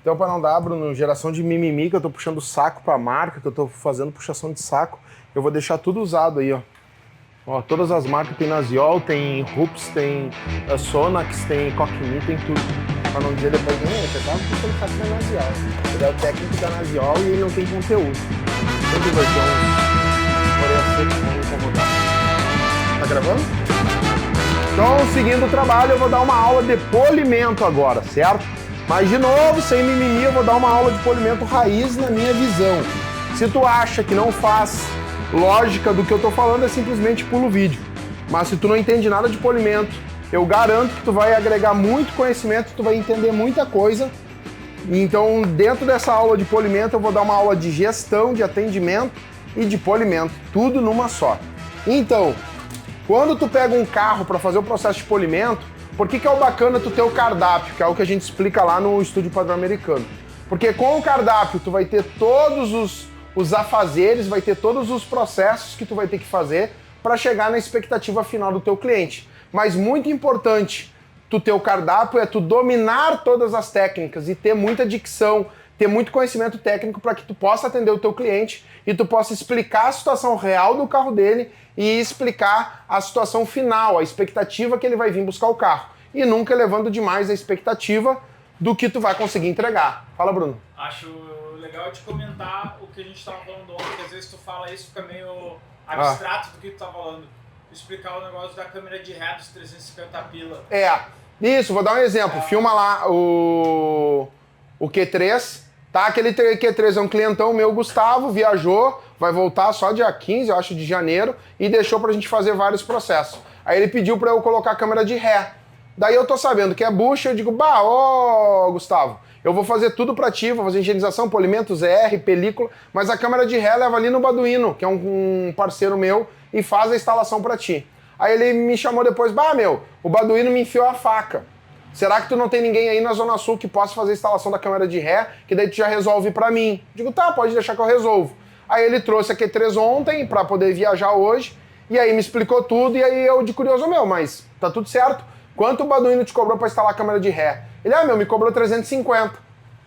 Então, para não dar, Bruno, geração de mimimi, que eu tô puxando o saco pra marca, que eu tô fazendo puxação de saco, eu vou deixar tudo usado aí, ó. Ó, todas as marcas tem Naziol, tem Rups, tem Sonax, tem Cockney, tem tudo. Pra não dizer depois, você tá puxando saco da Naziol. Ele é o técnico da Naziol e ele não tem conteúdo. Sempre vai ter uns orelhas secas que vão incomodar. Tá gravando? Então, seguindo o trabalho, eu vou dar uma aula de polimento agora, certo? Mas, de novo, sem mimimi, eu vou dar uma aula de polimento raiz na minha visão. Se tu acha que não faz lógica do que eu tô falando, é simplesmente pula o vídeo. Mas se tu não entende nada de polimento, eu garanto que tu vai agregar muito conhecimento, tu vai entender muita coisa. Então, dentro dessa aula de polimento, eu vou dar uma aula de gestão, de atendimento e de polimento, tudo numa só. Então, quando tu pega um carro para fazer o processo de polimento, por que é o bacana tu ter o cardápio, que é o que a gente explica lá no Estúdio Padrão Americano? Porque com o cardápio tu vai ter todos os afazeres, vai ter todos os processos que tu vai ter que fazer para chegar na expectativa final do teu cliente. Mas muito importante tu ter o cardápio é tu dominar todas as técnicas e ter muita dicção, ter muito conhecimento técnico para que tu possa atender o teu cliente e tu possa explicar a situação real do carro dele e explicar a situação final, a expectativa que ele vai vir buscar o carro. E nunca elevando demais a expectativa do que tu vai conseguir entregar. Fala, Bruno. Acho legal te comentar o que a gente estava falando ontem, que às vezes tu fala isso, fica meio abstrato do que tu tá falando. Explicar o negócio da câmera de ré dos 350 pila. Isso, vou dar um exemplo. Filma lá o Q3, tá? Aquele Q3 é um clientão meu, Gustavo, viajou, vai voltar só dia 15, eu acho, de janeiro, e deixou pra gente fazer vários processos. Aí ele pediu pra eu colocar a câmera de ré. Daí eu tô sabendo que é bucha, eu digo, Gustavo, eu vou fazer tudo pra ti, vou fazer higienização, polimento, ZR, película, mas a câmera de ré leva ali no Baduino, que é um parceiro meu, e faz a instalação pra ti. Aí ele me chamou depois, o Baduino me enfiou a faca. Será que tu não tem ninguém aí na Zona Sul que possa fazer a instalação da câmera de ré, que daí tu já resolve pra mim? Digo, tá, pode deixar que eu resolvo. Aí ele trouxe a Q3 ontem pra poder viajar hoje, e aí me explicou tudo, e aí eu de curioso, mas tá tudo certo. Quanto o Baduino te cobrou pra instalar a câmera de ré? Ele, me cobrou 350.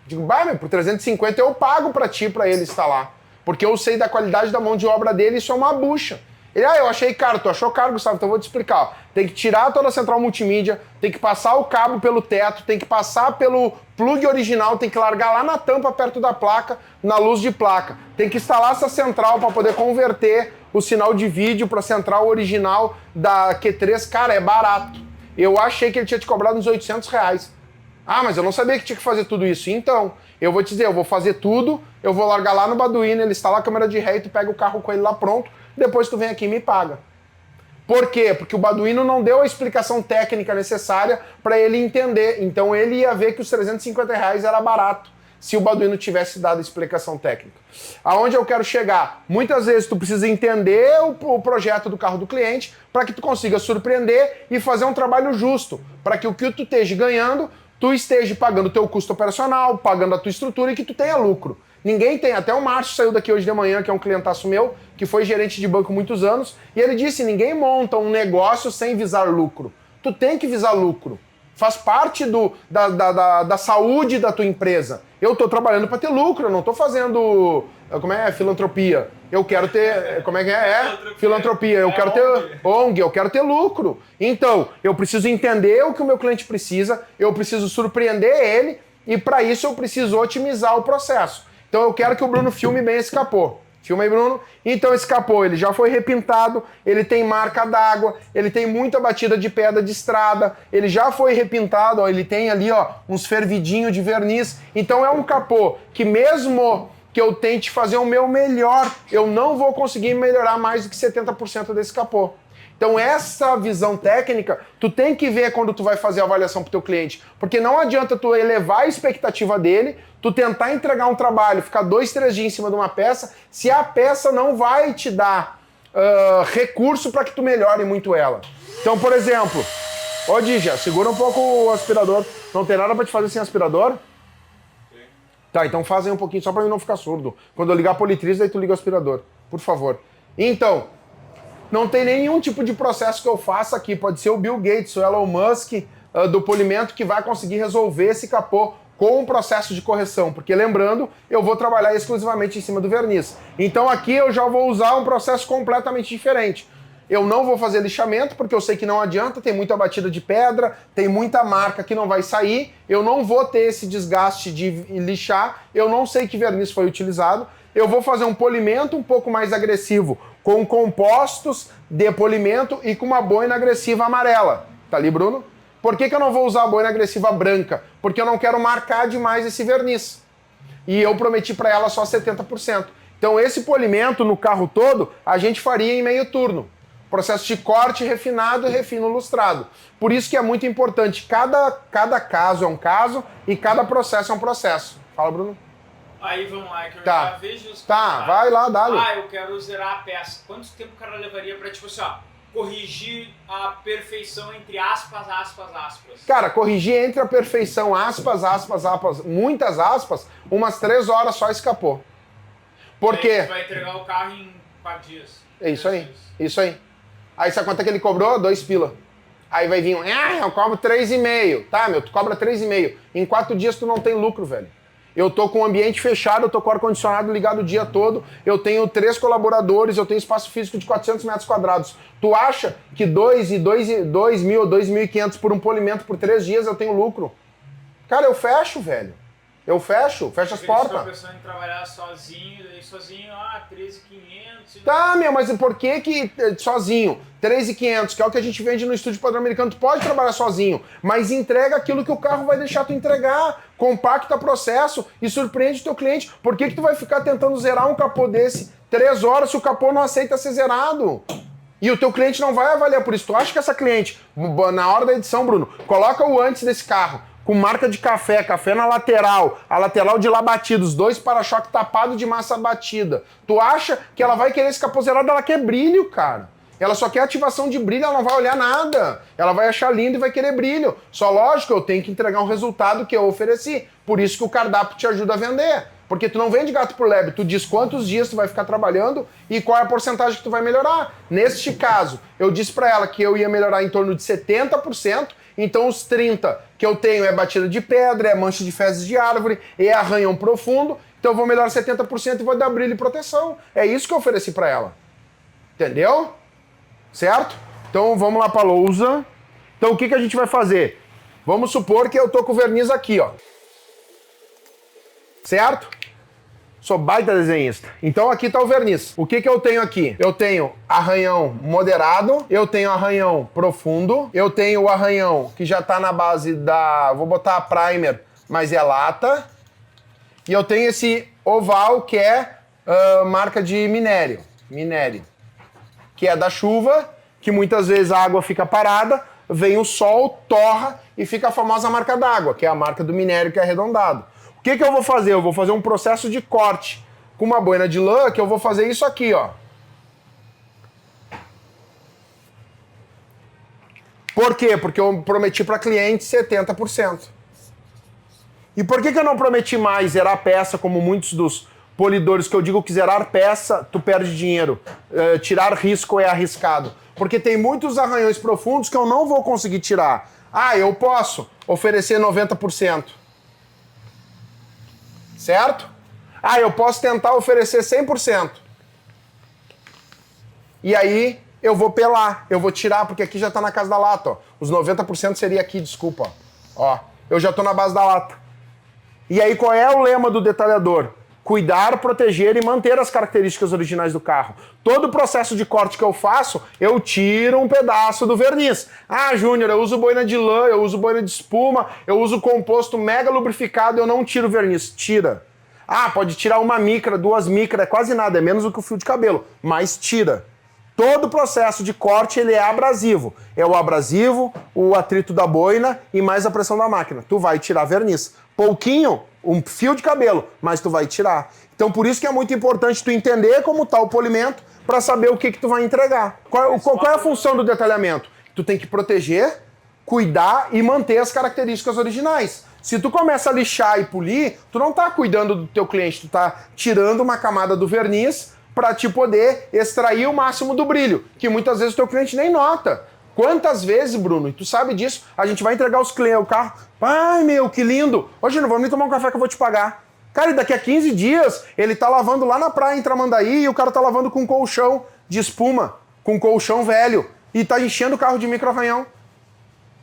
Digo, por 350 eu pago pra ti, pra ele instalar. Porque eu sei da qualidade da mão de obra dele, isso é uma bucha. Ele, eu achei caro. Tu achou caro, Gustavo? Então eu vou te explicar. Ó. Tem que tirar toda a central multimídia, tem que passar o cabo pelo teto, tem que passar pelo plug original, tem que largar lá na tampa perto da placa, na luz de placa. Tem que instalar essa central para poder converter o sinal de vídeo para a central original da Q3. Cara, é barato. Eu achei que ele tinha te cobrado uns R$800. Mas eu não sabia que tinha que fazer tudo isso. Então, eu vou te dizer, eu vou fazer tudo, eu vou largar lá no Baduino, ele instala a câmera de ré e tu pega o carro com ele lá pronto, depois tu vem aqui e me paga. Por quê? Porque o Baduino não deu a explicação técnica necessária para ele entender. Então ele ia ver que os R$350 era barato, se o Baduino tivesse dado a explicação técnica. Aonde eu quero chegar? Muitas vezes tu precisa entender o projeto do carro do cliente para que tu consiga surpreender e fazer um trabalho justo, para que o que tu esteja ganhando, tu esteja pagando o teu custo operacional, pagando a tua estrutura e que tu tenha lucro. Ninguém tem, até o Márcio saiu daqui hoje de manhã, que é um clientaço meu, que foi gerente de banco muitos anos, e ele disse, ninguém monta um negócio sem visar lucro. Tu tem que visar lucro. Faz parte da saúde da tua empresa. Eu tô trabalhando para ter lucro, eu não tô fazendo, filantropia. Eu quero ter, filantropia. Eu quero ter ONG, eu quero ter lucro. Então, eu preciso entender o que o meu cliente precisa, eu preciso surpreender ele, e para isso eu preciso otimizar o processo. Então eu quero que o Bruno filme bem esse capô. Filma aí, Bruno. Então esse capô, ele já foi repintado, ele tem marca d'água, ele tem muita batida de pedra de estrada, ele já foi repintado, ele tem ali uns fervidinhos de verniz. Então é um capô que mesmo que eu tente fazer o meu melhor, eu não vou conseguir melhorar mais do que 70% desse capô. Então essa visão técnica, tu tem que ver quando tu vai fazer a avaliação pro teu cliente, porque não adianta tu elevar a expectativa dele, tu tentar entregar um trabalho, ficar 2, 3 dias em cima de uma peça, se a peça não vai te dar recurso para que tu melhore muito ela. Então, por exemplo, Dija, segura um pouco o aspirador, não tem nada para te fazer sem aspirador? Tá, então faz aí um pouquinho, só para mim não ficar surdo. Quando eu ligar a politriz, daí tu liga o aspirador, por favor. Então, não tem nenhum tipo de processo que eu faça aqui. Pode ser o Bill Gates, o Elon Musk do polimento que vai conseguir resolver esse capô com o processo de correção, porque lembrando, eu vou trabalhar exclusivamente em cima do verniz. Então aqui eu já vou usar um processo completamente diferente. Eu não vou fazer lixamento, porque eu sei que não adianta, tem muita batida de pedra, tem muita marca que não vai sair, eu não vou ter esse desgaste de lixar, eu não sei que verniz foi utilizado, eu vou fazer um polimento um pouco mais agressivo, com compostos de polimento e com uma boina agressiva amarela. Tá ali, Bruno? Por que eu não vou usar a boina agressiva branca? Porque eu não quero marcar demais esse verniz. E eu prometi para ela só 70%. Então esse polimento no carro todo, a gente faria em meio turno. Processo de corte refinado e refino lustrado. Por isso que é muito importante. Cada caso é um caso e cada processo é um processo. Fala, Bruno. Aí vamos lá, que eu já vejo os Tá, vai lá, dá-lhe. Eu quero zerar a peça. Quanto tempo o cara levaria pra, tipo assim, ó, corrigir a perfeição entre aspas? Cara, corrigir entre a perfeição, aspas, muitas aspas, umas 3 horas só escapou. Por quê? Você vai entregar o carro em 4 dias. É isso aí, isso aí. Aí sabe quanto é que ele cobrou? 2 pila. Aí vai vir eu cobro 3,5. Tá, meu, tu cobra 3,5. Em 4 dias tu não tem lucro, velho. Eu tô com o ambiente fechado, eu tô com o ar-condicionado ligado o dia todo, eu tenho 3 colaboradores, eu tenho espaço físico de 400 metros quadrados. Tu acha que 2 mil ou 2.500 por um polimento por 3 dias eu tenho lucro? Cara, eu fecho, velho. Eu fecho as portas. Eu tô pensando em trabalhar sozinho, 13.500. Tá, meu, mas por que sozinho? 3.500, que é o que a gente vende no estúdio padrão americano. Tu pode trabalhar sozinho, mas entrega aquilo que o carro vai deixar tu entregar. Compacta processo e surpreende teu cliente. Por que tu vai ficar tentando zerar um capô desse 3 horas se o capô não aceita ser zerado? E o teu cliente não vai avaliar por isso. Tu acha que essa cliente, na hora da edição, Bruno, coloca o antes desse carro, com marca de café, café na lateral, a lateral de lá batidos, 2 para-choque tapado de massa batida. Tu acha que ela vai querer esse capô zerado? Ela quer brilho, cara. Ela só quer ativação de brilho, ela não vai olhar nada. Ela vai achar lindo e vai querer brilho. Só lógico, eu tenho que entregar um resultado que eu ofereci. Por isso que o cardápio te ajuda a vender. Porque tu não vende gato por lebre, tu diz quantos dias tu vai ficar trabalhando e qual é a porcentagem que tu vai melhorar. Neste caso, eu disse para ela que eu ia melhorar em torno de 70%, então os 30% que eu tenho é batida de pedra, é mancha de fezes de árvore, é arranhão profundo, então eu vou melhorar 70% e vou dar brilho e proteção. É isso que eu ofereci para ela. Entendeu? Certo? Então vamos lá para a lousa. Então o que a gente vai fazer? Vamos supor que eu tô com o verniz aqui, ó. Certo? Sou baita desenhista. Então aqui tá o verniz. O que eu tenho aqui? Eu tenho arranhão moderado, eu tenho arranhão profundo, eu tenho o arranhão que já tá na base da... Vou botar a primer, mas é lata. E eu tenho esse oval que é marca de minério. Que é da chuva, que muitas vezes a água fica parada, vem o sol, torra e fica a famosa marca d'água, que é a marca do minério que é arredondado. O que eu vou fazer? Eu vou fazer um processo de corte com uma boina de lã, que eu vou fazer isso aqui, ó. Por quê? Porque eu prometi para cliente 70%. E por que eu não prometi mais zerar peça, como muitos dos polidores que eu digo que zerar peça, tu perde dinheiro. Tirar risco é arriscado. Porque tem muitos arranhões profundos que eu não vou conseguir tirar. Eu posso oferecer 90%. Certo? Eu posso tentar oferecer 100%. E aí eu vou pelar, eu vou tirar, porque aqui já tá na casa da lata, ó. Os 90% seria aqui, desculpa. Ó, eu já tô na base da lata. E aí qual é o lema do detalhador? Cuidar, proteger e manter as características originais do carro. Todo o processo de corte que eu faço, eu tiro um pedaço do verniz. Júnior, eu uso boina de lã, eu uso boina de espuma, eu uso composto mega lubrificado, eu não tiro o verniz. Tira. Pode tirar 1 micra, 2 micra, é quase nada, é menos do que o fio de cabelo, mas tira. Todo o processo de corte, ele é abrasivo. É o abrasivo, o atrito da boina e mais a pressão da máquina. Tu vai tirar verniz. Pouquinho, um fio de cabelo, mas tu vai tirar. Então por isso que é muito importante tu entender como tá o polimento para saber o que tu vai entregar. Qual é a função do detalhamento? Tu tem que proteger, cuidar e manter as características originais. Se tu começa a lixar e polir, tu não tá cuidando do teu cliente, tu tá tirando uma camada do verniz para te poder extrair o máximo do brilho, que muitas vezes o teu cliente nem nota. Quantas vezes, Bruno, e tu sabe disso, a gente vai entregar os clientes, o carro, ai meu, que lindo, hoje não vamos nem tomar um café que eu vou te pagar. Cara, e daqui a 15 dias, ele tá lavando lá na praia em Tramandaí e o cara tá lavando com colchão de espuma, com colchão velho, e tá enchendo o carro de micro-arranhão.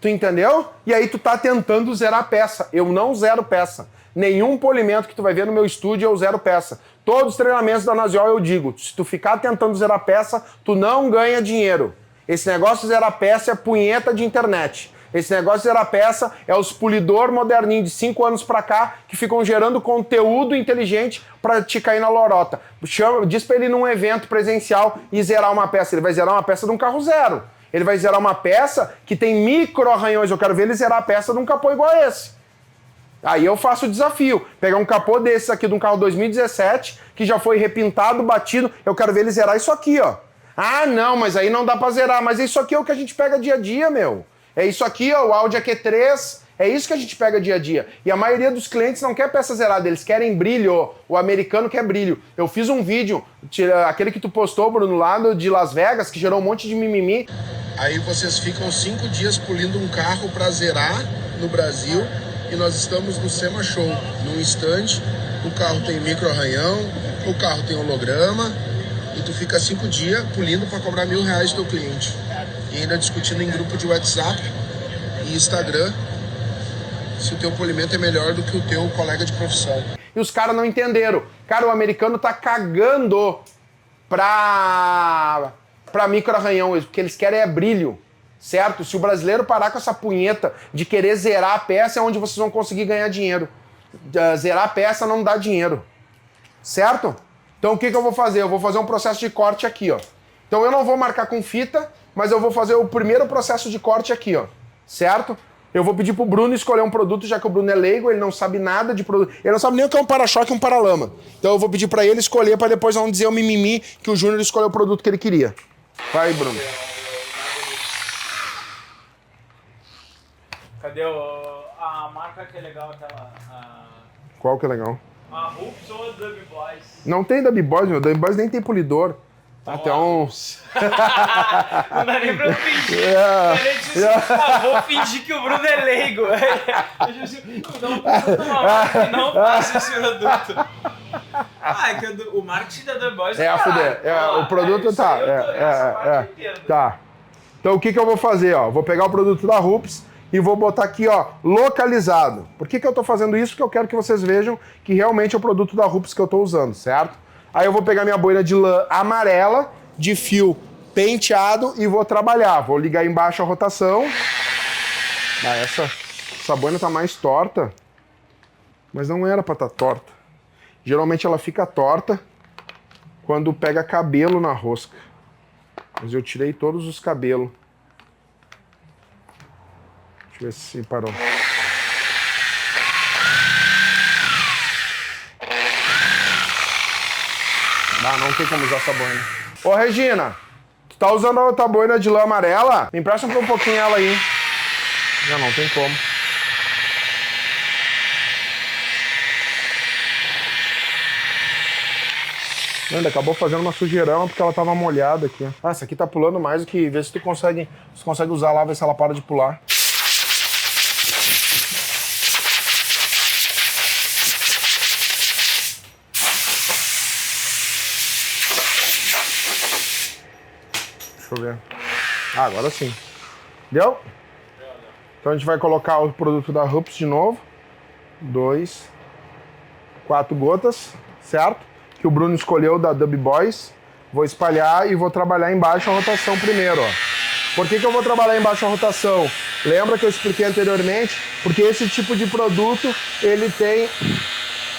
Tu entendeu? E aí tu tá tentando zerar a peça. Eu não zero peça. Nenhum polimento que tu vai ver no meu estúdio eu zero peça. Todos os treinamentos da Naziol eu digo, se tu ficar tentando zerar peça, tu não ganha dinheiro. Esse negócio de zerar peça é punheta de internet. Esse negócio de zerar peça é os polidor moderninho de 5 anos pra cá que ficam gerando conteúdo inteligente pra te cair na lorota. Diz pra ele ir num evento presencial e zerar uma peça. Ele vai zerar uma peça de um carro zero. Ele vai zerar uma peça que tem micro arranhões. Eu quero ver ele zerar a peça de um capô igual a esse. Aí eu faço o desafio. Pegar um capô desse aqui de um carro 2017, que já foi repintado, batido. Eu quero ver ele zerar isso aqui, ó. Ah, não, mas aí não dá pra zerar. Mas isso aqui é o que a gente pega dia a dia, meu. É isso aqui, ó, o Audi AQ3. É isso que a gente pega dia a dia. E a maioria dos clientes não quer peça zerada, eles querem brilho. O americano quer brilho. Eu fiz um vídeo, aquele que tu postou, Bruno, lá de Las Vegas, que gerou um monte de mimimi. Aí vocês ficam 5 dias polindo um carro pra zerar no Brasil e nós estamos no SEMA Show. Num instante, o carro tem micro-arranhão, o carro tem holograma e tu fica 5 dias polindo pra cobrar R$1.000 do teu cliente. E ainda discutindo em grupo de WhatsApp e Instagram se o teu polimento é melhor do que o teu colega de profissão. E os caras não entenderam. Cara, o americano tá cagando pra micro-arranhão, porque eles querem é brilho, certo? Se o brasileiro parar com essa punheta de querer zerar a peça, é onde vocês vão conseguir ganhar dinheiro. Zerar a peça não dá dinheiro, certo? Então o que eu vou fazer? Eu vou fazer um processo de corte aqui, ó. Então eu não vou marcar com fita, mas eu vou fazer o primeiro processo de corte aqui, ó, certo? Eu vou pedir pro Bruno escolher um produto, já que o Bruno é leigo, ele não sabe nada de produto. Ele não sabe nem o que é um para-choque e um para-lama. Então eu vou pedir pra ele escolher, pra depois não dizer o mimimi que o Júnior escolheu o produto que ele queria. Vai, Bruno. Cadê a marca que é legal, aquela... Qual que é legal? A Hoops ou a Dub Boys? Não tem Dub Boys, meu. Dub Boys nem tem polidor. Até uns... Não dá nem pra eu fingir. Vou fingir que o Bruno é leigo. Eu disse, não faço esse produto. Ah, é que o marketing da The Boys é a fuder. O produto tá. Tá. Então o que eu vou fazer, ó? Vou pegar o produto da Hoops e vou botar aqui, ó, localizado. Por que eu tô fazendo isso? Porque eu quero que vocês vejam que realmente é o produto da Hoops que eu tô usando, certo? Aí eu vou pegar minha boina de lã amarela, de fio penteado e vou trabalhar. Vou ligar embaixo a rotação. Ah, essa boina tá mais torta, mas não era pra estar torta. Geralmente ela fica torta quando pega cabelo na rosca. Mas eu tirei todos os cabelos. Deixa eu ver se parou. Ah, não tem como usar essa boina. Ô, Regina, tu tá usando a outra boina de lã amarela? Me empresta um pouquinho ela aí. Já não tem como. Ainda acabou fazendo uma sujeirão porque ela tava molhada aqui. Ah, essa aqui tá pulando mais do que... Vê se tu consegue usar lá, ver se ela para de pular. Deixa eu ver. Ah, agora sim. Deu? Então a gente vai colocar o produto da Hoops de novo. 2, 4 gotas, certo? Que o Bruno escolheu da Dub Boys. Vou espalhar e vou trabalhar embaixo a rotação primeiro, ó. Por que eu vou trabalhar embaixo a rotação? Lembra que eu expliquei anteriormente? Porque esse tipo de produto, ele tem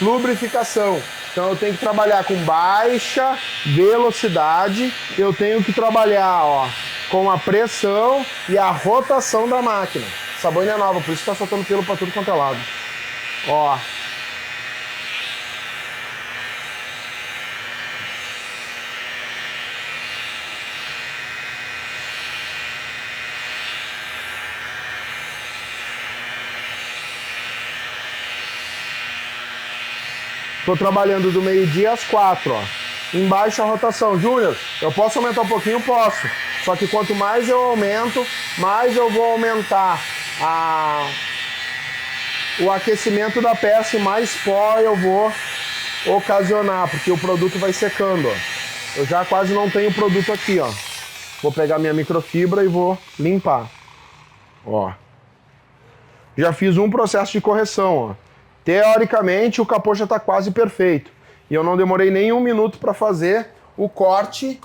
lubrificação. Então eu tenho que trabalhar com baixa velocidade, eu tenho que trabalhar, ó, com a pressão e a rotação da máquina. Essa boina é nova, por isso que tá soltando pelo pra tudo quanto é lado. Ó. Tô trabalhando do meio-dia às 4, ó. Embaixo a rotação. Júnior, eu posso aumentar um pouquinho? Posso. Só que quanto mais eu aumento, mais eu vou aumentar o aquecimento da peça e mais pó eu vou ocasionar, porque o produto vai secando, ó. Eu já quase não tenho produto aqui, ó. Vou pegar minha microfibra e vou limpar. Ó. Já fiz um processo de correção, ó. Teoricamente, o capô já está quase perfeito. E eu não demorei nem 1 minuto para fazer o corte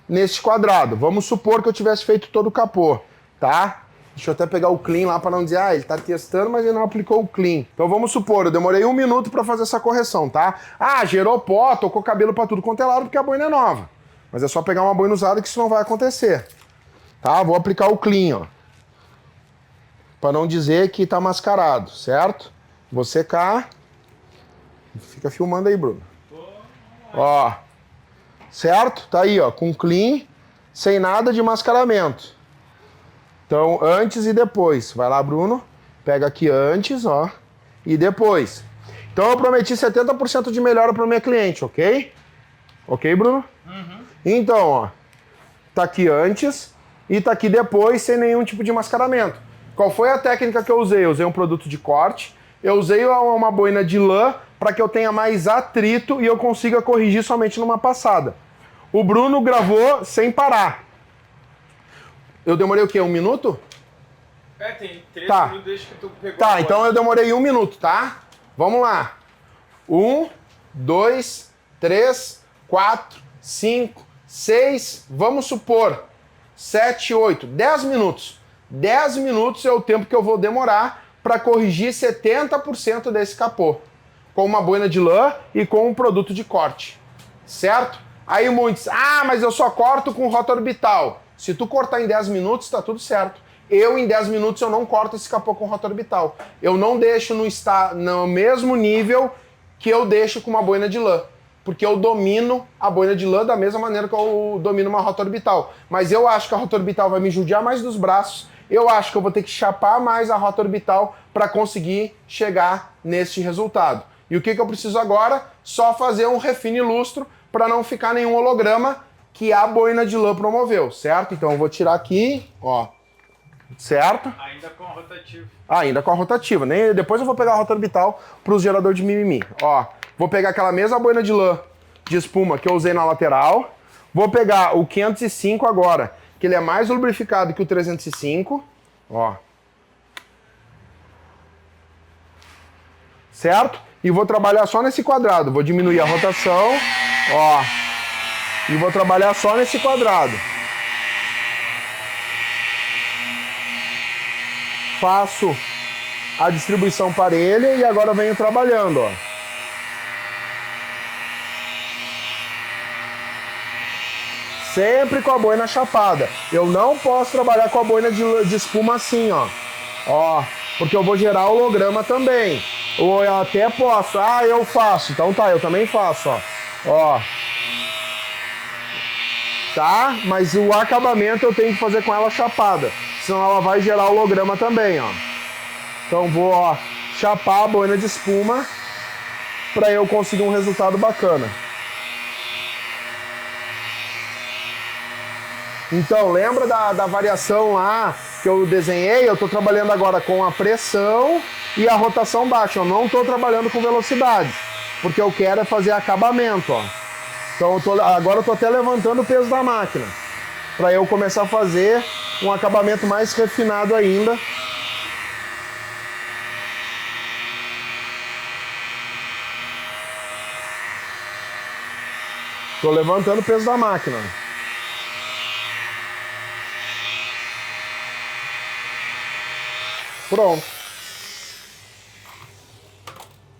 nesse quadrado. Vamos supor que eu tivesse feito todo o capô, tá? Deixa eu até pegar o clean lá para não dizer, ele tá testando, mas ele não aplicou o clean. Então vamos supor, eu demorei 1 minuto para fazer essa correção, tá? Gerou pó, tocou cabelo para tudo quanto é lado porque a boina é nova. Mas é só pegar uma boina usada que isso não vai acontecer. Tá? Vou aplicar o clean, ó. Para não dizer que tá mascarado, certo? Vou secar. Fica filmando aí, Bruno. Ó. Certo? Tá aí, ó, com clean, sem nada de mascaramento. Então, antes e depois. Vai lá, Bruno. Pega aqui antes, ó, e depois. Então, eu prometi 70% de melhora para minha cliente, ok? Ok, Bruno? Uhum. Então, ó, tá aqui antes e tá aqui depois, sem nenhum tipo de mascaramento. Qual foi a técnica que eu usei? Eu usei um produto de corte, eu usei uma boina de lã para que eu tenha mais atrito e eu consiga corrigir somente numa passada. O Bruno gravou sem parar. Eu demorei o quê? 1 minuto? Tem 3 tá. minutos desde que tu pegou. Tá, então eu demorei 1 minuto, tá? Vamos lá. 1, 2, 3, 4, 5, 6, vamos supor, 7, 8, 10 minutos. 10 minutos é o tempo que eu vou demorar para corrigir 70% desse capô. Com uma boina de lã e com um produto de corte. Certo? Aí muitos, mas eu só corto com rota orbital. Se tu cortar em 10 minutos, tá tudo certo. Eu, em 10 minutos, eu não corto esse capô com rota orbital. Eu não deixo no mesmo nível que eu deixo com uma boina de lã. Porque eu domino a boina de lã da mesma maneira que eu domino uma rota orbital. Mas eu acho que a rota orbital vai me judiar mais dos braços. Eu acho que eu vou ter que chapar mais a rota orbital para conseguir chegar neste resultado. E o que eu preciso agora? Só fazer um refine lustro para não ficar nenhum holograma que a boina de lã promoveu, certo? Então eu vou tirar aqui, ó, certo? Ainda com a rotativa. Ainda com a rotativa. Depois eu vou pegar a rota orbital para o gerador de mimimi. Ó, vou pegar aquela mesma boina de lã de espuma que eu usei na lateral. Vou pegar o 505 agora, que ele é mais lubrificado que o 305. Ó. Certo? E vou trabalhar só nesse quadrado. Vou diminuir a rotação. Ó. E vou trabalhar só nesse quadrado. Faço a distribuição parelha e agora venho trabalhando, ó. Sempre com a boina chapada. Eu não posso trabalhar com a boina de espuma assim, ó. Ó, porque eu vou gerar holograma também. Ou eu até posso. Eu faço. Então tá, eu também faço, ó. Ó. Tá? Mas o acabamento eu tenho que fazer com ela chapada. Senão ela vai gerar holograma também, ó. Então vou, ó, chapar a boina de espuma para eu conseguir um resultado bacana. Então, lembra da variação lá que eu desenhei? Eu estou trabalhando agora com a pressão e a rotação baixa. Eu não estou trabalhando com velocidade, porque eu quero é fazer acabamento, ó. Então, agora eu estou até levantando o peso da máquina, para eu começar a fazer um acabamento mais refinado ainda. Estou levantando o peso da máquina. Pronto.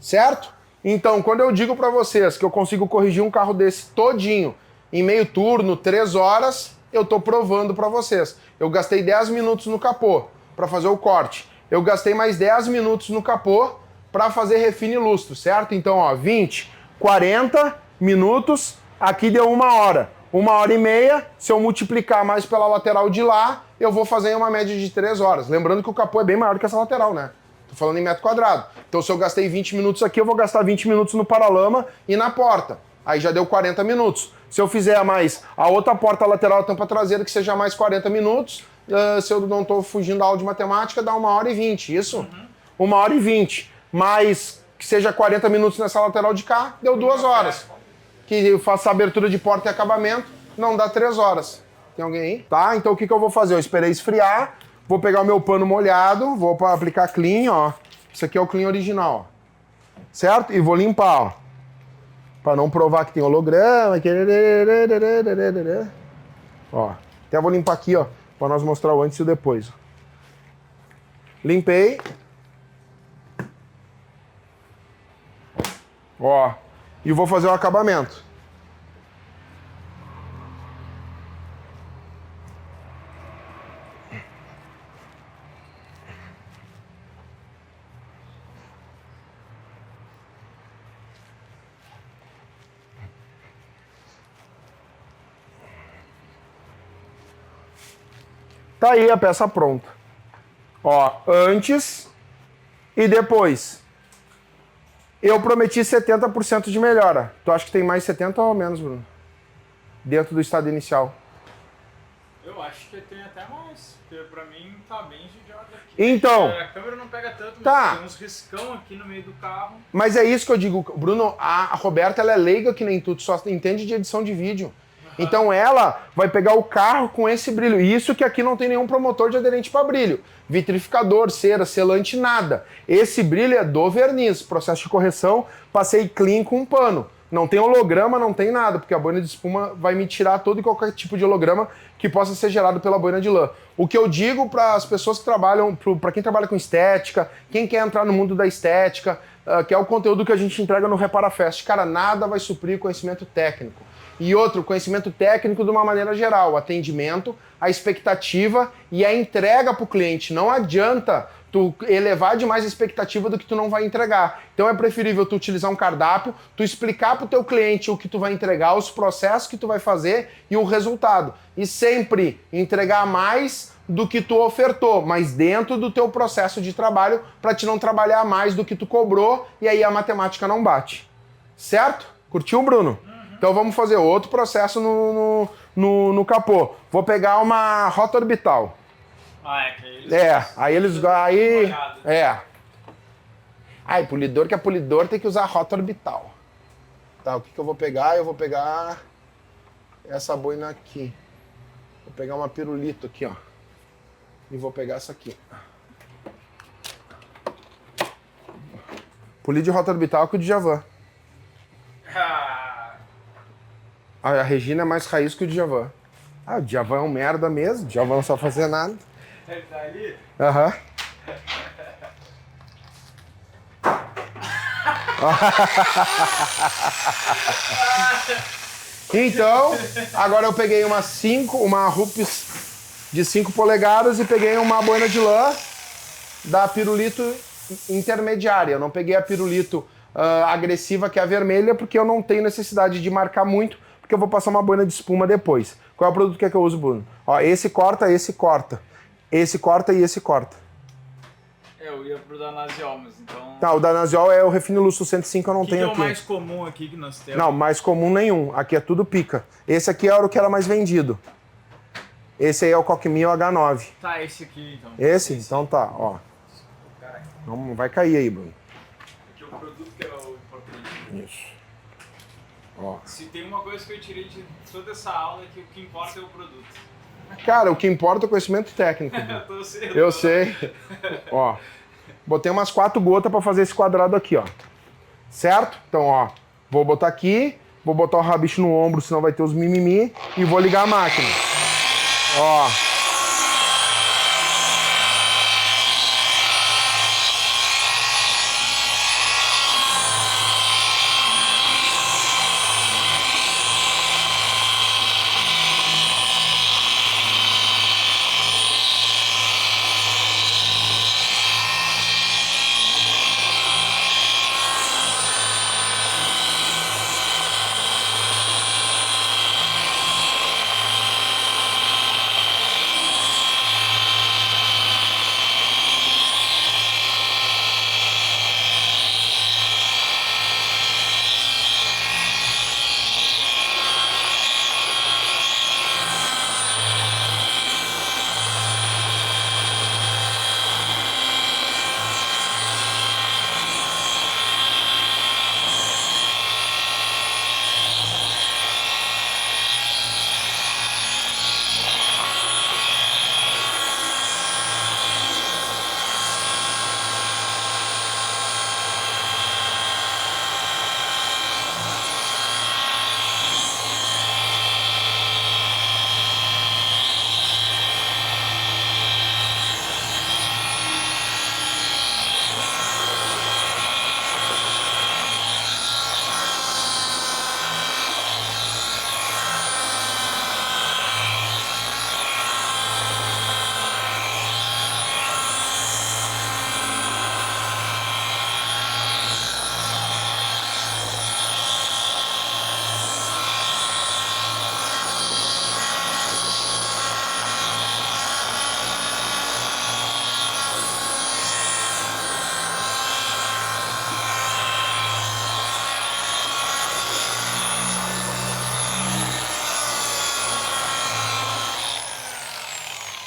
Certo? Então, quando eu digo para vocês que eu consigo corrigir um carro desse todinho em meio turno, 3 horas, eu tô provando para vocês. Eu gastei 10 minutos no capô para fazer o corte. Eu gastei mais 10 minutos no capô para fazer refine lustro, certo? Então, ó, 20, 40 minutos, aqui deu 1 hora. 1h30, se eu multiplicar mais pela lateral de lá, eu vou fazer uma média de 3 horas. Lembrando que o capô é bem maior que essa lateral, né? Tô falando em metro quadrado. Então se eu gastei 20 minutos aqui, eu vou gastar 20 minutos no paralama e na porta. Aí já deu 40 minutos. Se eu fizer mais a outra porta lateral, a tampa traseira, que seja mais 40 minutos, se eu não estou fugindo da aula de matemática, dá 1h20, isso? 1h20. Mais que seja 40 minutos nessa lateral de cá, deu 2 horas. Que eu faço a abertura de porta e acabamento, não dá 3 horas. Tem alguém aí? Tá, então o que eu vou fazer? Eu esperei esfriar, vou pegar o meu pano molhado, vou aplicar clean, ó. Isso aqui é o clean original, ó. Certo? E vou limpar, ó. Pra não provar que tem holograma. Ó, até vou limpar aqui, ó, pra nós mostrar o antes e o depois. Limpei. Ó, e vou fazer o acabamento. Tá aí a peça pronta. Ó, antes e depois. Eu prometi 70% de melhora. Tu acha que tem mais 70 ou menos, Bruno? Dentro do estado inicial. Eu acho que tem até mais, porque pra mim tá bem judiado aqui. Então. A câmera não pega tanto, mas tá. tem uns riscão aqui no meio do carro. Mas é isso que eu digo, Bruno, a Roberta, ela é leiga que nem tu só entende de edição de vídeo. Então ela vai pegar o carro com esse brilho. Isso que aqui não tem nenhum promotor de aderente para brilho. Vitrificador, cera, selante, nada. Esse brilho é do verniz. Processo de correção, passei clean com um pano. Não tem holograma, não tem nada, porque a boina de espuma vai me tirar todo e qualquer tipo de holograma que possa ser gerado pela boina de lã. O que eu digo para as pessoas que trabalham, para quem trabalha com estética, quem quer entrar no mundo da estética, que é o conteúdo que a gente entrega no ReparaFest. Cara, nada vai suprir conhecimento técnico. E outro, conhecimento técnico de uma maneira geral, o atendimento, a expectativa e a entrega para o cliente. Não adianta tu elevar demais a expectativa do que tu não vai entregar. Então é preferível tu utilizar um cardápio, tu explicar para o teu cliente o que tu vai entregar, os processos que tu vai fazer e o resultado. E sempre entregar mais do que tu ofertou, mas dentro do teu processo de trabalho, para te não trabalhar mais do que tu cobrou e aí a matemática não bate. Certo? Curtiu, Bruno? Então vamos fazer outro processo no capô. Vou pegar uma rota orbital. Aí eles... Aí, polidor que é polidor tem que usar rota orbital. Tá, o que eu vou pegar? Eu vou pegar essa boina aqui. Vou pegar uma pirulito aqui, ó. E vou pegar essa aqui. Polir de rota orbital que o Djavan. A Regina é mais raiz que o Djavan. Ah, o Djavan é um merda mesmo. O Djavan não sabe fazer nada. Ele tá ali? Aham. Então, agora eu peguei uma Rups de 5 polegadas e peguei uma boina de lã da pirulito intermediária. Eu não peguei a pirulito agressiva, que é a vermelha, porque eu não tenho necessidade de marcar muito, porque eu vou passar uma boina de espuma depois. Qual é o produto que eu uso, Bruno? Ó, esse corta, esse corta. Esse corta e esse corta. Eu ia pro Danasiol, mas então... Tá, o Danasiol é o Refine Luxo 105, eu não tenho aqui. Que é o mais comum aqui que nós temos? Não, mais comum nenhum. Aqui é tudo pica. Esse aqui era o que era mais vendido. Esse aí é o Cockmil H9. Tá, esse aqui então. Esse? Então tá, ó. Não vai cair aí, Bruno. Porque o produto que é o importante. Isso. Ó. Se tem uma coisa que eu tirei de toda essa aula é que o que importa é o produto. Cara, o que importa é o conhecimento técnico. Eu sei. Ó. Botei umas 4 gotas pra fazer esse quadrado aqui, ó. Certo? Então, ó. Vou botar aqui. Vou botar o rabicho no ombro, senão vai ter os mimimi. E vou ligar a máquina. Ó.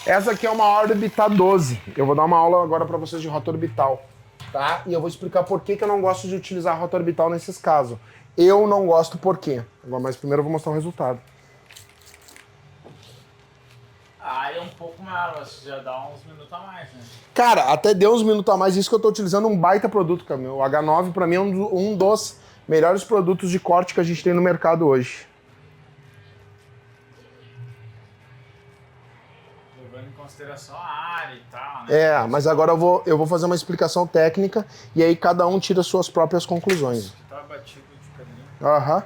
Essa aqui é uma órbita 12. Eu vou dar uma aula agora para vocês de rota orbital, tá? E eu vou explicar por que eu não gosto de utilizar a rota orbital nesses casos. Eu não gosto por quê? Mas primeiro eu vou mostrar o resultado. A área é um pouco maior, mas já dá uns minutos a mais, né? Cara, até deu uns minutos a mais. Isso que eu tô utilizando um baita produto, cara. O H9 pra mim é um dos melhores produtos de corte que a gente tem no mercado hoje. Levando em consideração a área e tal, né? Mas agora eu vou fazer uma explicação técnica e aí cada um tira suas próprias conclusões. Tá batido de caminho. Aham.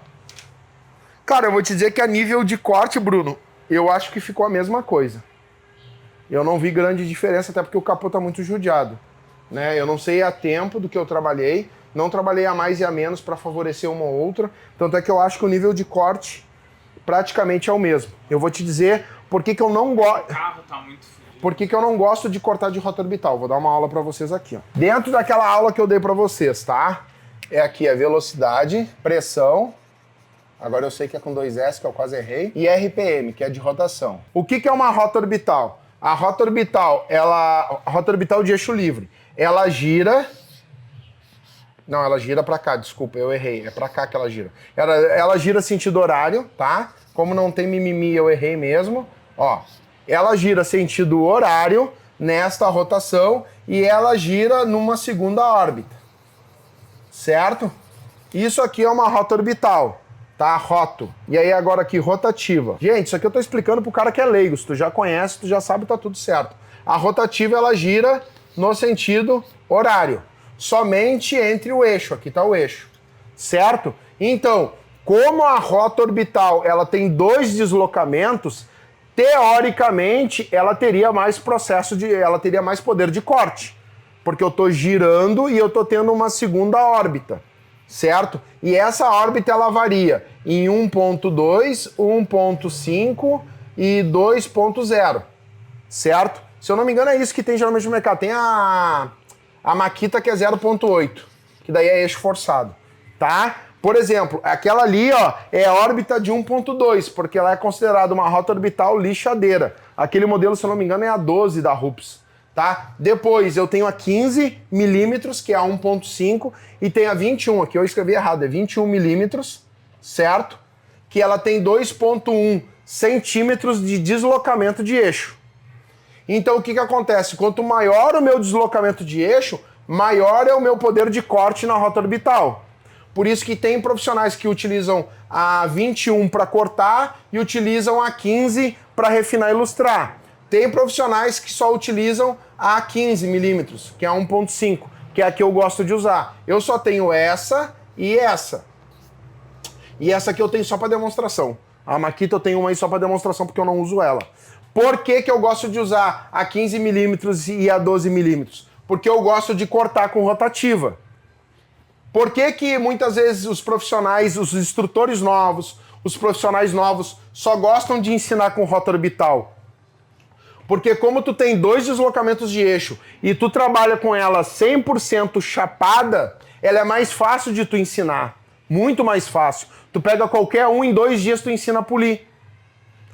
Cara, eu vou te dizer que a nível de corte, Bruno, eu acho que ficou a mesma coisa. Eu não vi grande diferença, até porque o capô tá muito judiado, né? Eu não sei a tempo do que eu trabalhei, não trabalhei a mais e a menos para favorecer uma ou outra, tanto é que eu acho que o nível de corte praticamente é o mesmo. Eu vou te dizer por que eu não gosto... O carro tá muito frio. Por que eu não gosto de cortar de rota orbital? Vou dar uma aula para vocês aqui, ó. Dentro daquela aula que eu dei para vocês, tá? É aqui a velocidade, pressão... Agora eu sei que é com 2S, que eu quase errei. E RPM, que é de rotação. O que é uma rota orbital? A rota orbital, a rota orbital de eixo livre. Ela gira... Não, ela gira pra cá, desculpa, eu errei. É pra cá que ela gira. Ela gira sentido horário, tá? Como não tem mimimi, eu errei mesmo. Ó, ela gira sentido horário nesta rotação e ela gira numa segunda órbita. Certo? Isso aqui é uma rota orbital. Tá? Roto. E aí agora aqui, rotativa. Gente, isso aqui eu tô explicando pro cara que é leigo. Se tu já conhece, tu já sabe, tá tudo certo. A rotativa, ela gira no sentido horário. Somente entre o eixo. Aqui tá o eixo. Certo? Então, como a rota orbital, ela tem 2 deslocamentos, teoricamente, ela teria mais ela teria mais poder de corte. Porque eu tô girando e eu tô tendo uma segunda órbita. Certo? E essa órbita ela varia em 1.2, 1.5 e 2.0, certo? Se eu não me engano é isso que tem geralmente no mercado. Tem a Makita que é 0.8, que daí é eixo forçado, tá? Por exemplo, aquela ali, ó, é a órbita de 1.2, porque ela é considerada uma rota orbital lixadeira. Aquele modelo, se eu não me engano, é a 12 da Rups. Tá? Depois eu tenho a 15 milímetros, que é a 1.5, e tem a 21, aqui eu escrevi errado, é 21 milímetros, certo? Que ela tem 2.1 centímetros de deslocamento de eixo. Então o que acontece? Quanto maior o meu deslocamento de eixo, maior é o meu poder de corte na rota orbital. Por isso que tem profissionais que utilizam a 21 para cortar e utilizam a 15 para refinar e ilustrar. Tem profissionais que só utilizam a 15 milímetros, que é a 1.5, que é a que eu gosto de usar. Eu só tenho essa e essa. E essa aqui eu tenho só para demonstração. A Makita eu tenho uma aí só para demonstração porque eu não uso ela. Por que eu gosto de usar a 15 milímetros e a 12 milímetros? Porque eu gosto de cortar com rotativa. Por que muitas vezes os profissionais, os instrutores novos, os profissionais novos só gostam de ensinar com rota orbital? Porque como tu tem 2 deslocamentos de eixo e tu trabalha com ela 100% chapada, ela é mais fácil de tu ensinar. Muito mais fácil. Tu pega qualquer um, em 2 dias tu ensina a polir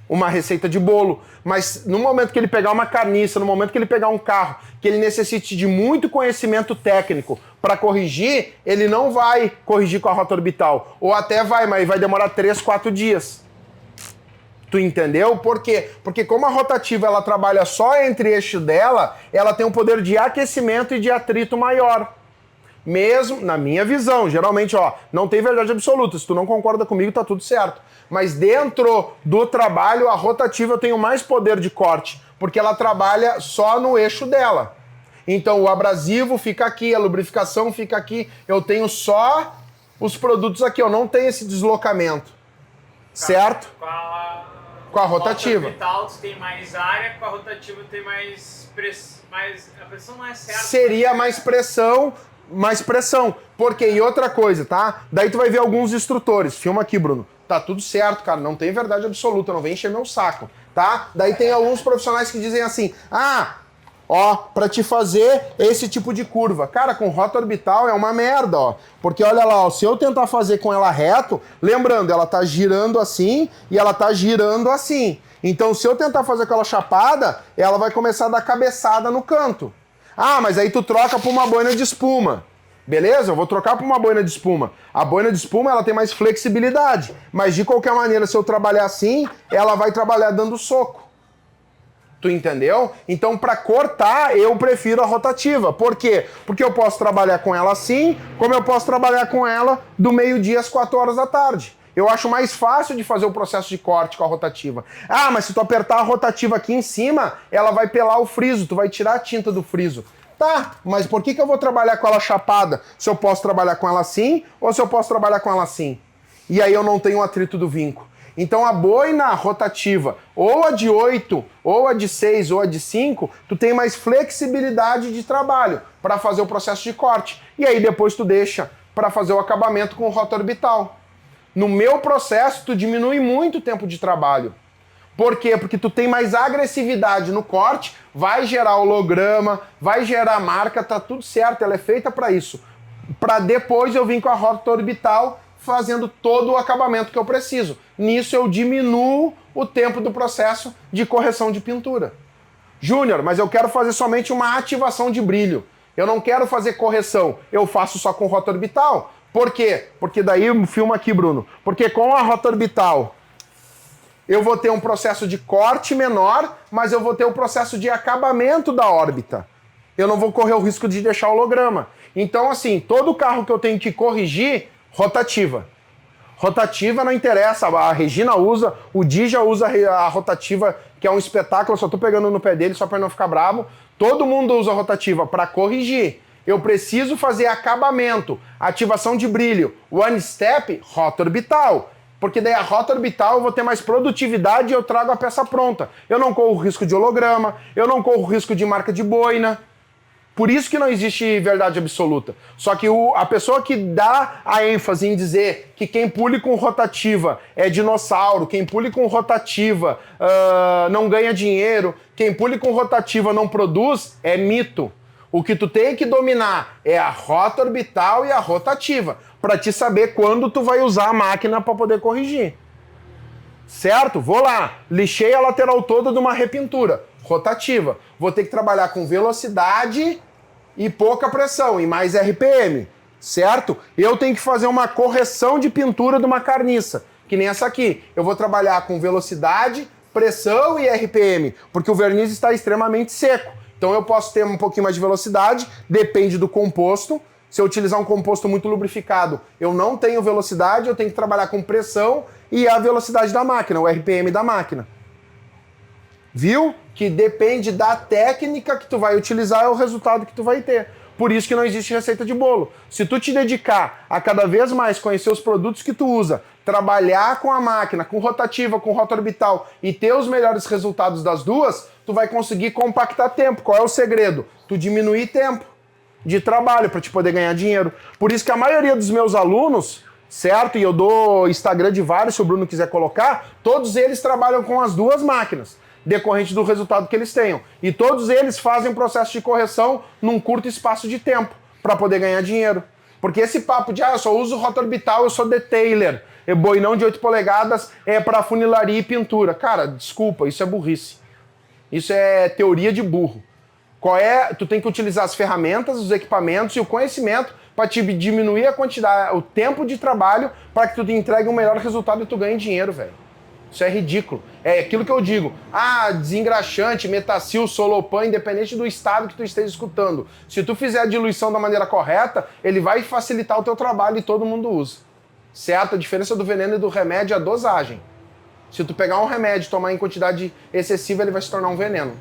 uma receita de bolo. Mas no momento que ele pegar uma carniça, no momento que ele pegar um carro, que ele necessite de muito conhecimento técnico para corrigir, ele não vai corrigir com a rota orbital. Ou até vai, mas vai demorar 3, 4 dias. Tu entendeu? Por quê? Porque como a rotativa ela trabalha só entre eixo dela, ela tem um poder de aquecimento e de atrito maior. Mesmo, na minha visão, geralmente, ó, não tem verdade absoluta. Se tu não concorda comigo, tá tudo certo. Mas dentro do trabalho, a rotativa tem mais poder de corte, porque ela trabalha só no eixo dela. Então o abrasivo fica aqui, a lubrificação fica aqui. Eu tenho só os produtos aqui, eu não tenho esse deslocamento. Certo? Com a rotativa. Com a orbital tem mais área, com a rotativa tem mais pressão. A pressão não é certa. Seria mais pressão. Porque, e outra coisa, tá? Daí tu vai ver alguns instrutores. Filma aqui, Bruno. Tá tudo certo, cara. Não tem verdade absoluta. Não vem encher meu saco, tá? Daí tem alguns profissionais que dizem assim: ó, pra te fazer esse tipo de curva. Cara, com rota orbital é uma merda, ó. Porque olha lá, ó, se eu tentar fazer com ela reto, lembrando, ela tá girando assim e ela tá girando assim. Então, se eu tentar fazer aquela chapada, ela vai começar a dar cabeçada no canto. Ah, mas aí tu troca por uma boina de espuma. Beleza? Eu vou trocar por uma boina de espuma. A boina de espuma, ela tem mais flexibilidade. Mas, de qualquer maneira, se eu trabalhar assim, ela vai trabalhar dando soco. Tu entendeu? Então, para cortar, eu prefiro a rotativa. Por quê? Porque eu posso trabalhar com ela assim, como eu posso trabalhar com ela do meio-dia às 4 horas da tarde. Eu acho mais fácil de fazer o processo de corte com a rotativa. Ah, mas se tu apertar a rotativa aqui em cima, ela vai pelar o friso, tu vai tirar a tinta do friso. Tá, mas por que eu vou trabalhar com ela chapada se eu posso trabalhar com ela assim ou se eu posso trabalhar com ela assim? E aí eu não tenho atrito do vinco. Então a boina rotativa, ou a de 8, ou a de 6, ou a de 5, tu tem mais flexibilidade de trabalho para fazer o processo de corte. E aí depois tu deixa para fazer o acabamento com rota orbital. No meu processo, tu diminui muito o tempo de trabalho. Por quê? Porque tu tem mais agressividade no corte, vai gerar holograma, vai gerar marca, tá tudo certo, ela é feita para isso. Para depois eu vir com a rota orbital fazendo todo o acabamento que eu preciso. Nisso eu diminuo o tempo do processo de correção de pintura. Júnior, mas eu quero fazer somente uma ativação de brilho. Eu não quero fazer correção, eu faço só com rota orbital. Por quê? Porque daí, filma aqui, Bruno. Porque com a rota orbital, eu vou ter um processo de corte menor, mas eu vou ter o processo de acabamento da órbita. Eu não vou correr o risco de deixar holograma. Então, assim, todo carro que eu tenho que corrigir, rotativa. Rotativa não interessa, a Regina usa, o Di já usa a rotativa, que é um espetáculo, eu só tô pegando no pé dele só para não ficar bravo. Todo mundo usa a rotativa para corrigir. Eu preciso fazer acabamento, ativação de brilho, one step, rota orbital. Porque daí a rota orbital eu vou ter mais produtividade e eu trago a peça pronta. Eu não corro risco de holograma, eu não corro risco de marca de boina. Por isso que não existe verdade absoluta. Só que a pessoa que dá a ênfase em dizer que quem pule com rotativa é dinossauro, quem pule com rotativa não ganha dinheiro, quem pule com rotativa não produz, é mito. O que tu tem que dominar é a rota orbital e a rotativa, para te saber quando tu vai usar a máquina para poder corrigir. Certo? Vou lá, lixei a lateral toda de uma repintura, rotativa. Vou ter que trabalhar com velocidade e pouca pressão, e mais RPM, certo? Eu tenho que fazer uma correção de pintura de uma carniça, que nem essa aqui. Eu vou trabalhar com velocidade, pressão e RPM, porque o verniz está extremamente seco. Então eu posso ter um pouquinho mais de velocidade, depende do composto. Se eu utilizar um composto muito lubrificado, eu não tenho velocidade, eu tenho que trabalhar com pressão e a velocidade da máquina, o RPM da máquina. Viu? Que depende da técnica que tu vai utilizar, é o resultado que tu vai ter. Por isso que não existe receita de bolo. Se tu te dedicar a cada vez mais conhecer os produtos que tu usa, trabalhar com a máquina, com rotativa, com rota orbital e ter os melhores resultados das duas, tu vai conseguir compactar tempo. Qual é o segredo? Tu diminuir tempo de trabalho para te poder ganhar dinheiro. Por isso que a maioria dos meus alunos, certo? E eu dou Instagram de vários, se o Bruno quiser colocar, todos eles trabalham com as duas máquinas, decorrente do resultado que eles tenham. E todos eles fazem um processo de correção num curto espaço de tempo para poder ganhar dinheiro. Porque esse papo de, eu só uso rota orbital, eu sou detailer, boinão de 8 polegadas é para funilaria e pintura. Cara, desculpa, isso é burrice. Isso é teoria de burro. Tu tem que utilizar as ferramentas, os equipamentos e o conhecimento para te diminuir a quantidade, o tempo de trabalho para que tu te entregue um melhor resultado e tu ganhe dinheiro, velho. Isso é ridículo. É aquilo que eu digo. Desengraxante, Metacil, Solopan, independente do estado que tu esteja escutando. Se tu fizer a diluição da maneira correta, ele vai facilitar o teu trabalho e todo mundo usa. Certo? A diferença do veneno e do remédio é a dosagem. Se tu pegar um remédio e tomar em quantidade excessiva, ele vai se tornar um veneno.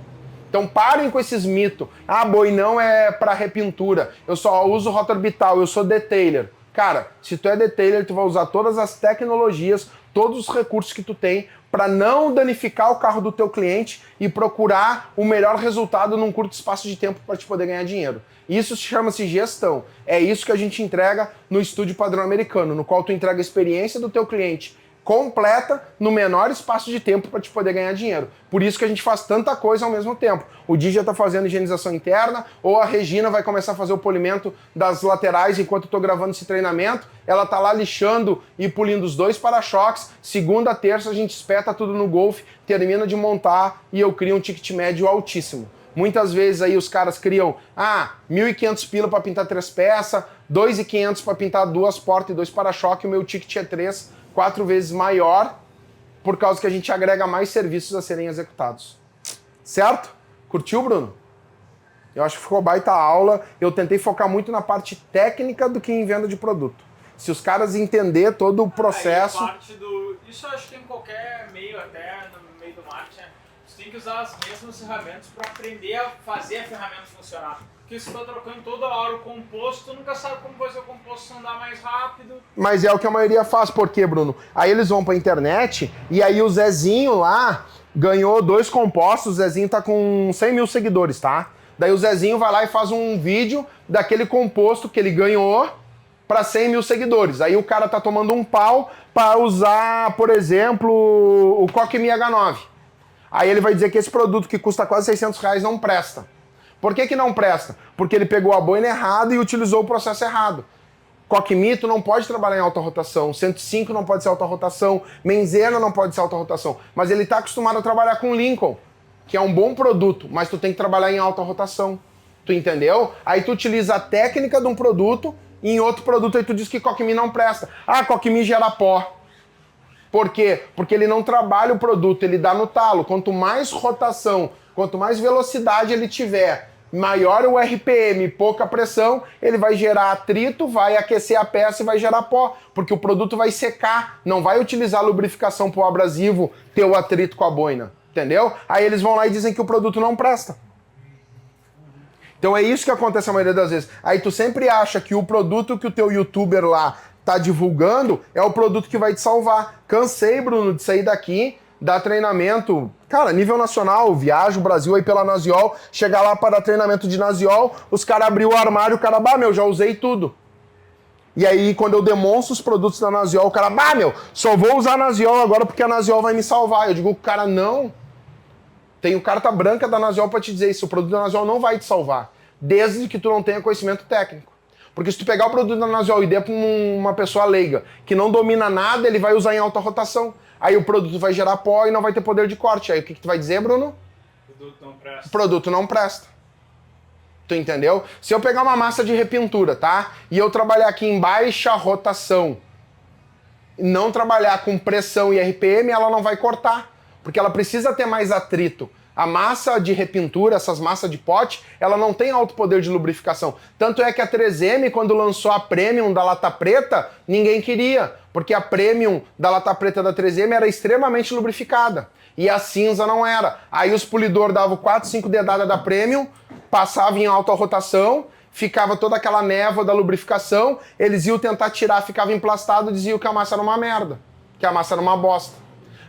Então parem com esses mitos. Boinão é para repintura. Eu só uso rota orbital, eu sou detailer. Cara, se tu é detailer, tu vai usar todas as tecnologias, todos os recursos que tu tem para não danificar o carro do teu cliente e procurar o melhor resultado num curto espaço de tempo para te poder ganhar dinheiro. Isso chama-se gestão. É isso que a gente entrega no Estúdio Padrão Americano, no qual tu entrega a experiência do teu cliente completa no menor espaço de tempo para te poder ganhar dinheiro. Por isso que a gente faz tanta coisa ao mesmo tempo. O Di já tá fazendo higienização interna, ou a Regina vai começar a fazer o polimento das laterais enquanto eu tô gravando esse treinamento. Ela tá lá lixando e polindo os 2 para-choques. Segunda, terça a gente espeta tudo no Golf, termina de montar e eu crio um ticket médio altíssimo. Muitas vezes aí os caras criam 1.500 pila para pintar 3 peças, 2.500 para pintar 2 portas e 2 para-choque, o meu ticket é 4 vezes maior, por causa que a gente agrega mais serviços a serem executados. Certo? Curtiu, Bruno? Eu acho que ficou baita aula. Eu tentei focar muito na parte técnica do que em venda de produto. Se os caras entender todo o processo... Isso eu acho que em qualquer meio, até no meio do marketing, você tem que usar as mesmas ferramentas para aprender a fazer a ferramenta funcionar. Porque se tu tá trocando toda hora o composto, tu nunca sabe como fazer o composto andar mais rápido. Mas é o que a maioria faz. Por quê, Bruno? Aí eles vão pra internet e aí o Zezinho lá ganhou 2 compostos. O Zezinho tá com 100 mil seguidores, tá? Daí o Zezinho vai lá e faz um vídeo daquele composto que ele ganhou para 100 mil seguidores. Aí o cara tá tomando um pau para usar, por exemplo, o Coquemi H9. Aí ele vai dizer que esse produto que custa quase 600 reais não presta. Por que não presta? Porque ele pegou a boina errada e utilizou o processo errado. Coquemi, tu não pode trabalhar em alta rotação, 105 não pode ser alta rotação, Menzena não pode ser alta rotação, mas ele está acostumado a trabalhar com Lincoln, que é um bom produto, mas tu tem que trabalhar em alta rotação. Tu entendeu? Aí tu utiliza a técnica de um produto e em outro produto aí tu diz que Coquemi não presta. Coquemi gera pó. Por quê? Porque ele não trabalha o produto, ele dá no talo. Quanto mais rotação, quanto mais velocidade ele tiver, maior o RPM, pouca pressão, ele vai gerar atrito, vai aquecer a peça e vai gerar pó, porque o produto vai secar, não vai utilizar lubrificação para o abrasivo ter o atrito com a boina, entendeu? Aí eles vão lá e dizem que o produto não presta. Então é isso que acontece a maioria das vezes. Aí tu sempre acha que o produto que o teu youtuber lá tá divulgando é o produto que vai te salvar. Cansei, Bruno, de sair daqui, dar treinamento, cara, nível nacional, viajo o Brasil aí pela Naziol, chegar lá para dar treinamento de Naziol, os caras abriu o armário, o cara, já usei tudo. E aí, quando eu demonstro os produtos da Naziol, o cara, só vou usar a Naziol agora porque a Naziol vai me salvar. Eu digo, cara, não. Tem carta branca da Naziol para te dizer isso, o produto da Naziol não vai te salvar, desde que tu não tenha conhecimento técnico. Porque se tu pegar o produto da Naziol e der para uma pessoa leiga que não domina nada, ele vai usar em alta rotação. Aí o produto vai gerar pó e não vai ter poder de corte. Aí o que tu vai dizer, Bruno? O produto não presta. Produto não presta. Tu entendeu? Se eu pegar uma massa de repintura, tá? E eu trabalhar aqui em baixa rotação, não trabalhar com pressão e RPM, ela não vai cortar. Porque ela precisa ter mais atrito. A massa de repintura, essas massas de pote, ela não tem alto poder de lubrificação. Tanto é que a 3M, quando lançou a Premium da lata preta, ninguém queria. Porque a Premium da lata preta da 3M era extremamente lubrificada. E a cinza não era. Aí os polidores davam 4, 5 dedadas da Premium, passavam em alta rotação, ficava toda aquela névoa da lubrificação, eles iam tentar tirar, ficava emplastado, diziam que a massa era uma merda, que a massa era uma bosta.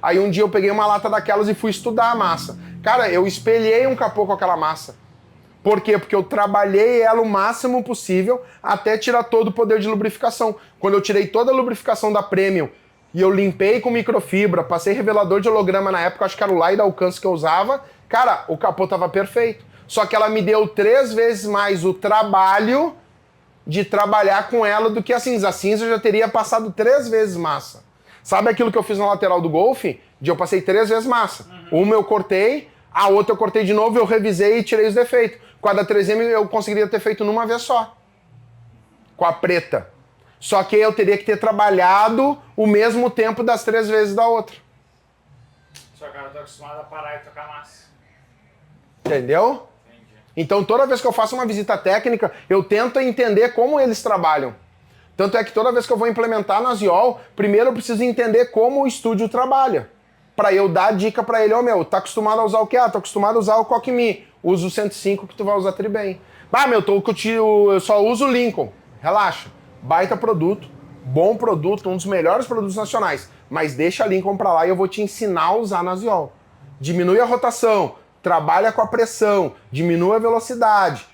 Aí um dia eu peguei uma lata daquelas e fui estudar a massa. Cara, eu espelhei um capô com aquela massa. Por quê? Porque eu trabalhei ela o máximo possível até tirar todo o poder de lubrificação. Quando eu tirei toda a lubrificação da Premium e eu limpei com microfibra, passei revelador de holograma na época, acho que era o Lai da Alcance que eu usava, cara, o capô tava perfeito. Só que ela me deu 3 vezes mais o trabalho de trabalhar com ela do que a cinza. A cinza eu já teria passado 3 vezes massa. Sabe aquilo que eu fiz na lateral do Golf? Eu passei 3 vezes massa. Uma eu cortei, a outra eu cortei de novo, eu revisei e tirei os defeitos. Com a da 3M eu conseguiria ter feito numa vez só. Com a preta. Só que eu teria que ter trabalhado o mesmo tempo das 3 vezes da outra. Só que eu tô acostumado a parar e tocar massa. Entendeu? Entendi. Então toda vez que eu faço uma visita técnica, eu tento entender como eles trabalham. Tanto é que toda vez que eu vou implementar na Naziol, primeiro eu preciso entender como o estúdio trabalha. Pra eu dar dica pra ele, tá acostumado a usar o quê? Tô acostumado a usar o Coquemi. Usa o 105 que tu vai usar tri bem. Eu só uso o Lincoln. Relaxa. Baita produto, bom produto, um dos melhores produtos nacionais. Mas deixa a Lincoln pra lá e eu vou te ensinar a usar a Naziol. Diminui a rotação, trabalha com a pressão, diminui a velocidade.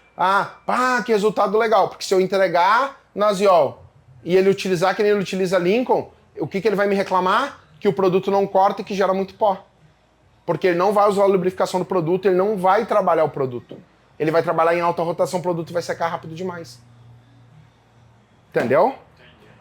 Que resultado legal. Porque se eu entregar Naziol e ele utilizar que nem ele utiliza Lincoln, o que ele vai me reclamar? que o produto não corta e que gera muito pó. Porque ele não vai usar a lubrificação do produto, ele não vai trabalhar o produto. Ele vai trabalhar em alta rotação, o produto vai secar rápido demais. Entendeu? Entendi.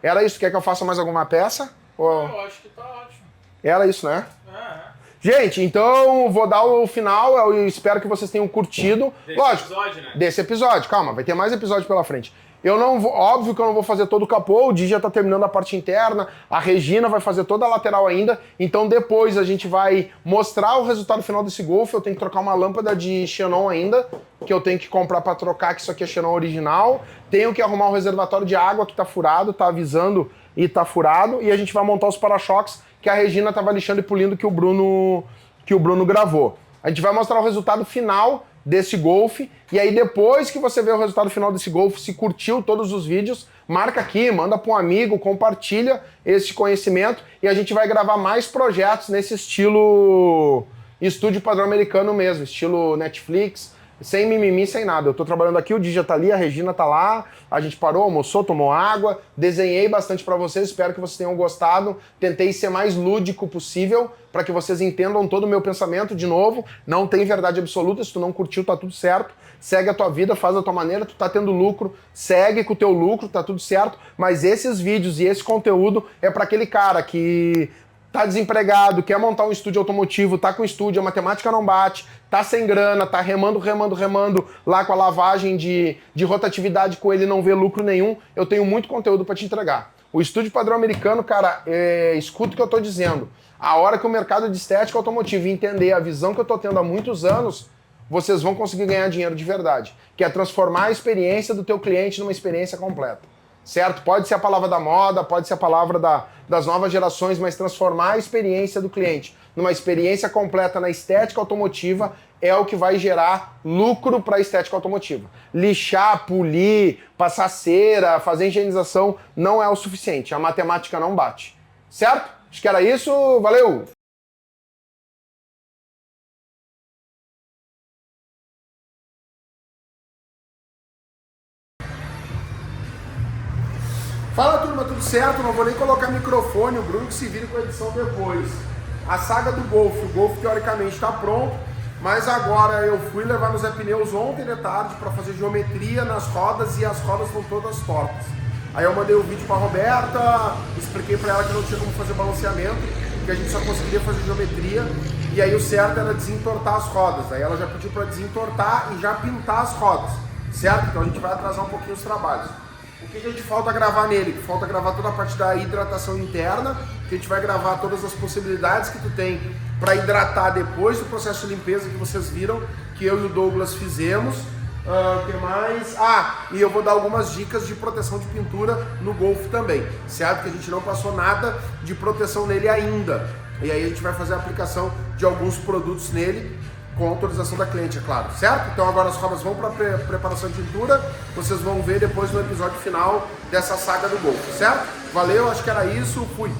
Era isso. Quer que eu faça mais alguma peça? Ou... Eu acho que tá ótimo. Era isso, né? É. Gente, então vou dar o final. Eu espero que vocês tenham curtido. Desse Lógico, episódio, né? desse episódio. Calma, vai ter mais episódio pela frente. Eu não vou, óbvio que eu não vou fazer todo o capô, o Di já tá terminando a parte interna, a Regina vai fazer toda a lateral ainda, então depois a gente vai mostrar o resultado final desse Golf. Eu tenho que trocar uma lâmpada de xenon ainda, que eu tenho que comprar pra trocar, que isso aqui é xenon original. Tenho que arrumar o reservatório de água que tá furado, tá avisando e tá furado, e a gente vai montar os para-choques que a Regina tava lixando e polindo que o Bruno gravou. A gente vai mostrar o resultado final desse Golf, e aí depois que você ver o resultado final desse Golf, se curtiu todos os vídeos, marca aqui, manda para um amigo, compartilha esse conhecimento, e a gente vai gravar mais projetos nesse estilo estúdio padrão americano mesmo, estilo Netflix, sem mimimi, sem nada. Eu tô trabalhando aqui, o Dija tá ali, a Regina tá lá, a gente parou, almoçou, tomou água, desenhei bastante pra vocês, espero que vocês tenham gostado. Tentei ser mais lúdico possível para que vocês entendam todo o meu pensamento de novo. Não tem verdade absoluta, se tu não curtiu tá tudo certo. Segue a tua vida, faz da tua maneira, tu tá tendo lucro, segue com o teu lucro, tá tudo certo. Mas esses vídeos e esse conteúdo é para aquele cara que tá desempregado, quer montar um estúdio automotivo, tá com estúdio, a matemática não bate, tá sem grana, tá remando lá com a lavagem de rotatividade com ele, não vê lucro nenhum. Eu tenho muito conteúdo para te entregar. O estúdio padrão americano, cara, escuta o que eu tô dizendo. A hora que o mercado de estética automotiva entender a visão que eu tô tendo há muitos anos, vocês vão conseguir ganhar dinheiro de verdade. Que é transformar a experiência do teu cliente numa experiência completa. Certo? Pode ser a palavra da moda, pode ser a palavra das novas gerações, mas transformar a experiência do cliente numa experiência completa na estética automotiva é o que vai gerar lucro para a estética automotiva. Lixar, polir, passar cera, fazer higienização não é o suficiente. A matemática não bate. Certo? Acho que era isso. Valeu! Fala turma, tudo certo? Não vou nem colocar microfone, o Bruno que se vira com a edição depois. A saga do Golf, o Golf teoricamente está pronto, mas agora eu fui levar nos pneus ontem de tarde para fazer geometria nas rodas e as rodas estão todas tortas. Aí eu mandei o vídeo para a Roberta, expliquei para ela que não tinha como fazer balanceamento, que a gente só conseguiria fazer geometria, e aí o certo era desentortar as rodas. Aí ela já pediu para desentortar e já pintar as rodas, certo? Então a gente vai atrasar um pouquinho os trabalhos. O que a gente falta gravar nele? Falta gravar toda a parte da hidratação interna, que a gente vai gravar todas as possibilidades que tu tem para hidratar depois do processo de limpeza que vocês viram, que eu e o Douglas fizemos. O que mais? E eu vou dar algumas dicas de proteção de pintura no Golf também, certo? Que a gente não passou nada de proteção nele ainda. E aí a gente vai fazer a aplicação de alguns produtos nele, com autorização da cliente, é claro, certo? Então agora as rodas vão para preparação de pintura, vocês vão ver depois no episódio final dessa saga do Golf, certo? Valeu, acho que era isso, fui!